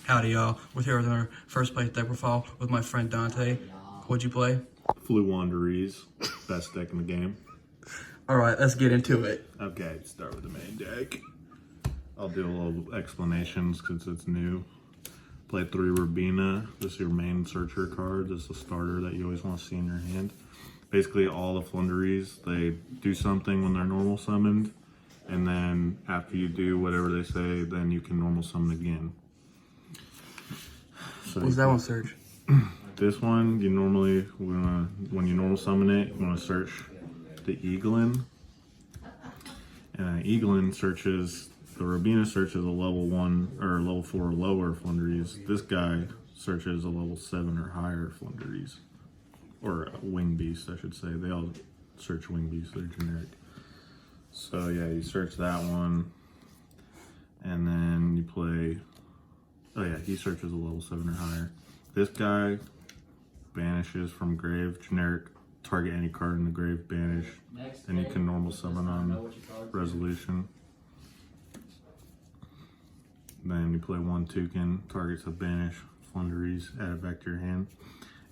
Howdy, y'all. We're here with our first place deck profile with my friend Dante. What'd you play? Floowandereeze, best deck in the game. All right, let's get into it. Okay, start with the main deck. I'll do a little explanations since it's new. Play 3 Rabina. This is your main searcher card. This is a starter that you always want to see in your hand. Basically, all the Floowandereeze, they do something when they're normal summoned, and then after you do whatever they say, then you can normal summon again. So What's that one search? this one, you normally, when you normal summon it, you want to search the Eaglin. And Eaglin searches, the Rabina searches a level 1 or level 4 or lower Floowandereeze. This guy searches a level 7 or higher Floowandereeze. Or wing beast, I should say. They all search wing beasts, they're generic. So yeah, you search that one. And then you play, oh yeah, he searches a level 7 or higher. This guy banishes from grave, generic, target any card in the grave, banish. And you can normal summon on resolution. Then you play 1 toucan, targets a banish, Floowandereeze, add it back to your hand.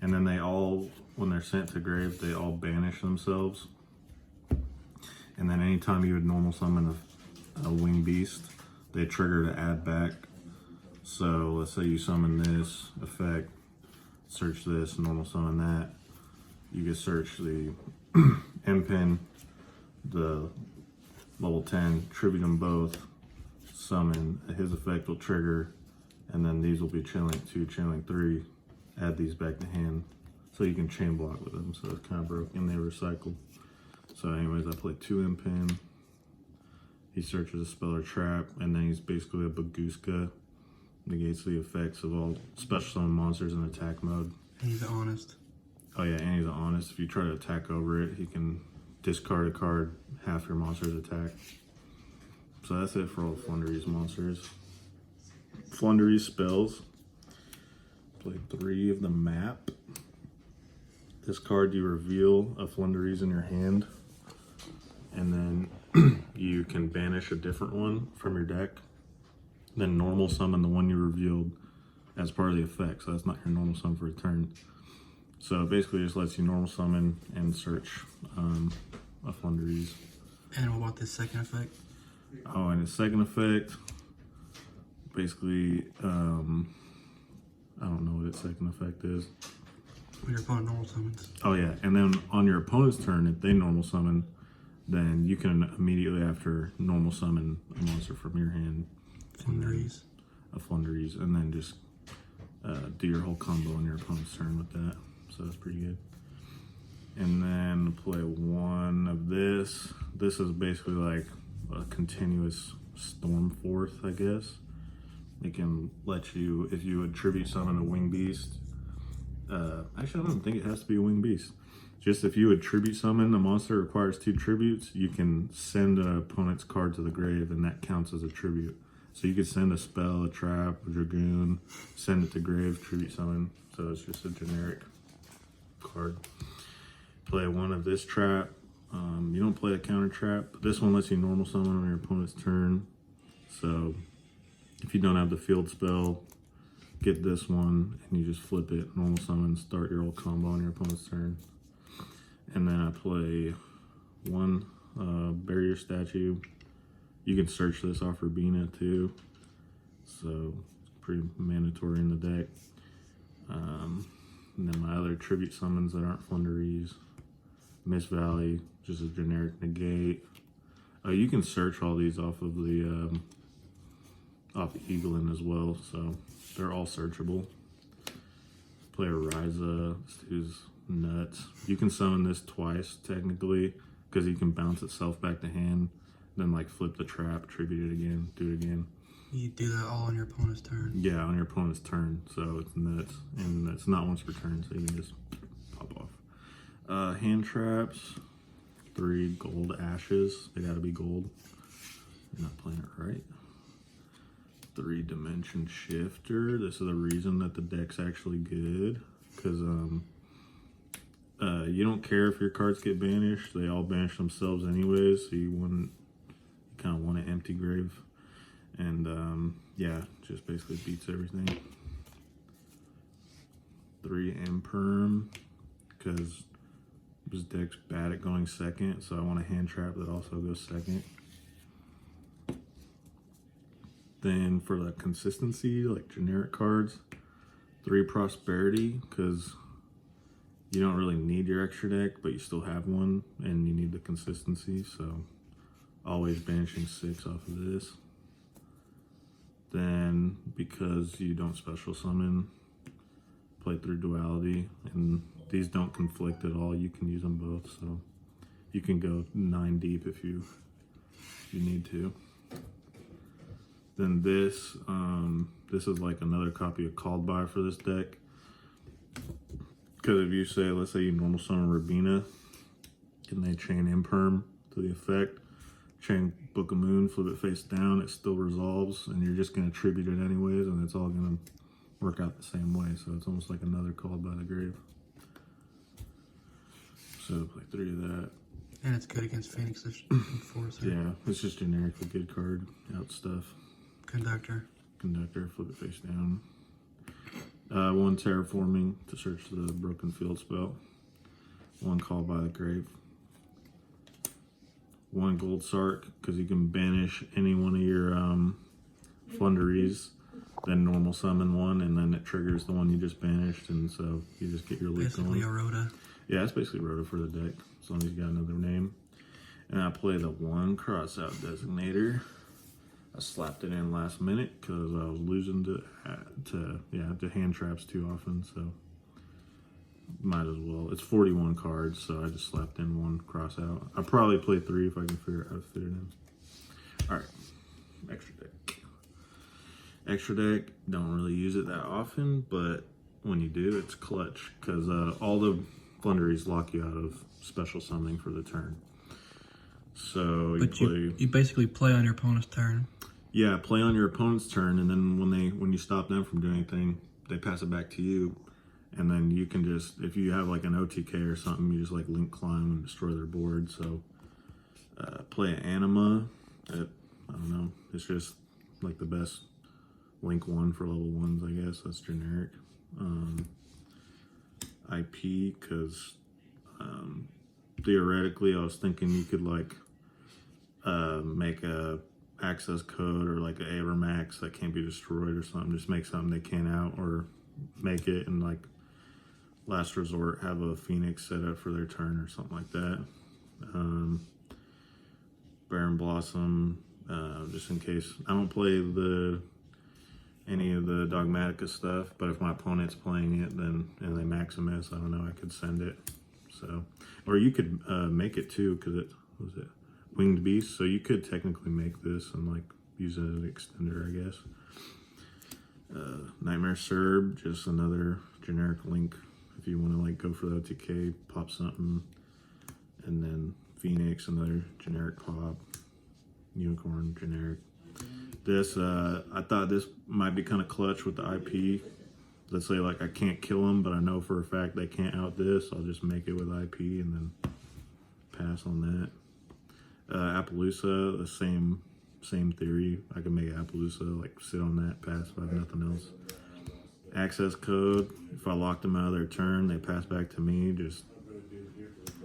And then they all, when they're sent to grave, they all banish themselves. And then anytime you would normal summon a wing beast, they trigger to add back. So let's say you summon this effect, search this, normal summon that. You can search the M-Pin, the level 10, tribute them both, summon, his effect will trigger, and then these will be chain link 2, chain link 3, add these back to hand. So you can chain block with them, so it's kind of broken, they recycle. So anyways, I play 2 M-Pin, he searches a spell or trap, and then he's basically a Baguska, negates the effects of all special summon monsters in attack mode. And he's honest. Oh yeah, and he's honest. If you try to attack over it, he can discard a card, half your monster's attack. So that's it for all the Floowandereeze monsters. Floowandereeze spells. Play 3 of the map. This card, you reveal a Floowandereeze in your hand, and then you can banish a different one from your deck. Then normal summon the one you revealed as part of the effect. So that's not your normal summon for a turn. So basically, it just lets you normal summon and search a Floowandereeze. And what about this second effect? Oh, and its second effect, basically, I don't know what its second effect is. When your opponent normal summons. Oh yeah, and then on your opponent's turn, if they normal summon, then you can immediately after normal summon a monster from your hand. Floowandereeze. A Floowandereeze, and then just do your whole combo on your opponent's turn with that. So that's pretty good. And then play 1 of this. This is basically like a continuous storm force, I guess. It can let you, if you attribute summon a wing beast. Actually, I don't think it has to be a wing beast. Just if you attribute summon a monster requires 2 tributes, you can send an opponent's card to the grave, and that counts as a tribute. So you could send a spell, a trap, a dragoon, send it to grave, tribute summon. So it's just a generic card. Play 1 of this trap. You don't play a counter trap, but this one lets you normal summon on your opponent's turn. So if you don't have the field spell, get this one and you just flip it, normal summon, start your old combo on your opponent's turn. And then I play 1 barrier statue. You can search this off Rabina too, so it's pretty mandatory in the deck. And then my other tribute summons that aren't Floowandereeze. Mist Valley, just a generic negate. You can search all these off of the Eaglin as well, so they're all searchable. Play a Ryza, this dude's nuts. You can summon this twice technically, because you can bounce itself back to hand, then like flip the trap, tribute it again, do it again. You do that all on your opponent's turn. Yeah, on your opponent's turn, so it's nuts. And it's not once per turn, so you can just pop off. Hand traps, 3 gold ashes. They gotta be gold. You're not playing it right. 3 dimension shifter. This is the reason that the deck's actually good, because you don't care if your cards get banished. They all banish themselves anyways, so you kind of want an empty grave. And yeah, just basically beats everything. 3 Imperm, because this deck's bad at going second, so I want a hand trap that also goes second. Then for the consistency, like generic cards, 3 Prosperity, because you don't really need your extra deck, but you still have one, and you need the consistency, so always banishing 6 off of this. Then, because you don't special summon, play 3 Duality, and these don't conflict at all. You can use them both, so you can go 9 deep if you need to. Then this is like another copy of Called By for this deck. Because if you say, let's say you normal summon Rabina, and they chain Imperm to the effect, chain Book of Moon, flip it face down, it still resolves, and you're just going to tribute it anyways, and it's all going to work out the same way. So it's almost like another Called By the Grave. So play 3 of that. And it's good against Phoenix Enforcer. Yeah, it's just generic, a good card, out stuff. Conductor, flip it face down. 1 Terraforming to search the Broken Field spell. 1 Called By the Grave. 1 Gold Sark, because you can banish any one of your Floowandereeze, then normal summon 1, and then it triggers the one you just banished, and so you just get your loot going. basically a Rhoda. Yeah, it's basically Rhoda for the deck, as long as you got another name. And I play the 1 Crossout Designator. I slapped it in last minute because I was losing to hand traps too often, so might as well. It's 41 cards, so I just slapped in 1 Crossout. I'll probably play 3 if I can figure out how to fit it in. All right, extra deck. Extra deck, don't really use it that often, but when you do, it's clutch because all the Floowandereeze lock you out of special summoning for the turn. So you basically play on your opponent's turn. Yeah, play on your opponent's turn, and then when you stop them from doing anything, they pass it back to you, and then you can just, if you have like an OTK or something, you just like link climb and destroy their board. So play an Anima. I don't know. It's just like the best link 1 for level 1s, I guess. That's generic. IP, because theoretically, I was thinking you could like make a access code or like an Avermax that can't be destroyed or something. Just make something they can't out, or make it and like last resort have a Phoenix set up for their turn or something like that. Barren Blossom, just in case. I don't play any of the Dogmatica stuff, but if my opponent's playing it, then and they Maximus, I don't know, I could send it. So, or you could make it too, because it was it Winged Beast, so you could technically make this and like use it as an extender, I guess. Nightmare Serb, just another generic link if you want to like go for the OTK, pop something, and then Phoenix, another generic pop. Unicorn, generic. This I thought this might be kind of clutch with the IP. Let's say like I can't kill them, but I know for a fact they can't out this. I'll just make it with IP and then pass on that. Appaloosa, the same theory. I can make Appaloosa, like sit on that, pass if I have nothing else. Access code, if I lock them out of their turn, they pass back to me. Just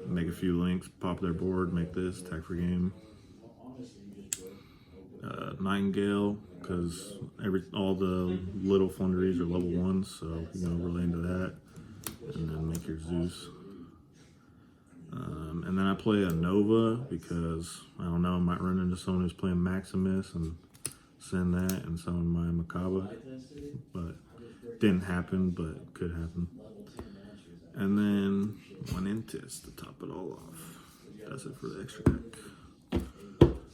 make a few links, pop their board, make this, attack for game. Nightingale, because all the little Floowandereeze are level 1s, so you're going to relay into that, and then make your Zeus. And then I play a Nova, because, I don't know, I might run into someone who's playing Maximus and send that and summon my Makaba, but didn't happen, but could happen. And then one Intis to top it all off. That's it for the extra deck.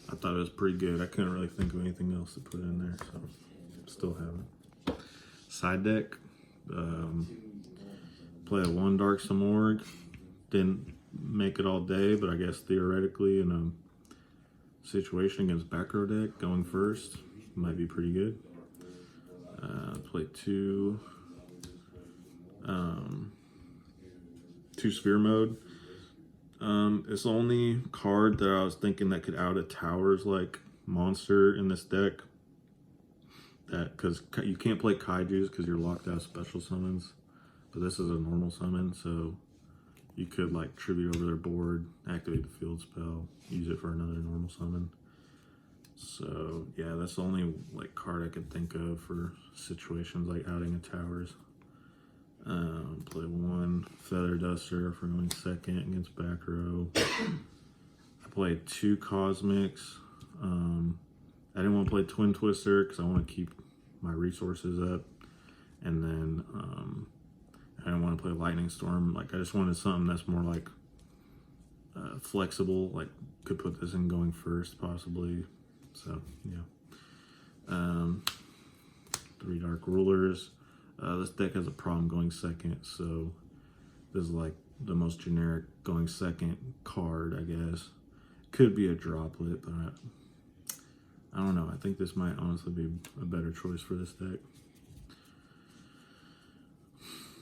I thought it was pretty good. I couldn't really think of anything else to put in there, so still haven't. Side deck, play a 1 Dark Samorg. Didn't make it all day, but I guess theoretically in a situation against back row deck, going first might be pretty good. Play 2 Sphere Mode. It's the only card that I was thinking that could out a Towers like monster in this deck. that, because you can't play kaijus because you're locked out of special summons. But this is a normal summon, so you could like tribute over their board, activate the field spell, use it for another normal summon. So yeah, that's the only like card I could think of for situations like outing of towers. Play 1 Feather Duster for going second against back row. I played 2 Cosmics. I didn't want to play Twin Twister because I want to keep my resources up. And then I didn't want to play Lightning Storm. Like, I just wanted something that's more like flexible. Like, could put this in going first possibly. So yeah. 3 Dark Rulers. This deck has a problem going second, so this is like the most generic going second card, I guess. Could be a droplet, but I don't know. I think this might honestly be a better choice for this deck.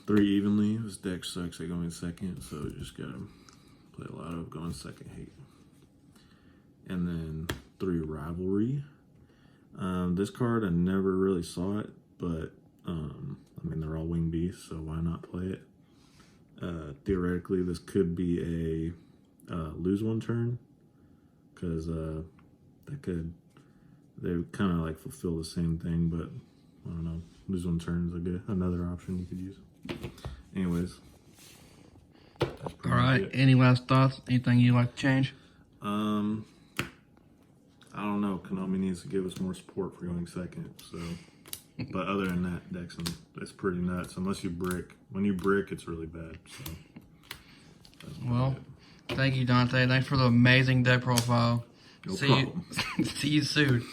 3 Evenly. This deck sucks at going second, so you just gotta play a lot of going second hate. And then 3 Rivalry. This card, I never really saw it, but I mean, they're all winged beasts, so why not play it? Theoretically, this could be a lose 1 turn, because they kind of like fulfill the same thing, but I don't know. Lose 1 turn is another option you could use. Anyways, that's All right. Any last thoughts? Anything you'd like to change? I don't know. Konami needs to give us more support for going second. So, but other than that, Dexon, it's pretty nuts. Unless you brick. When you brick, it's really bad. So, well, thank you, Dante. Thanks for the amazing deck profile. No See problem. you. See you soon.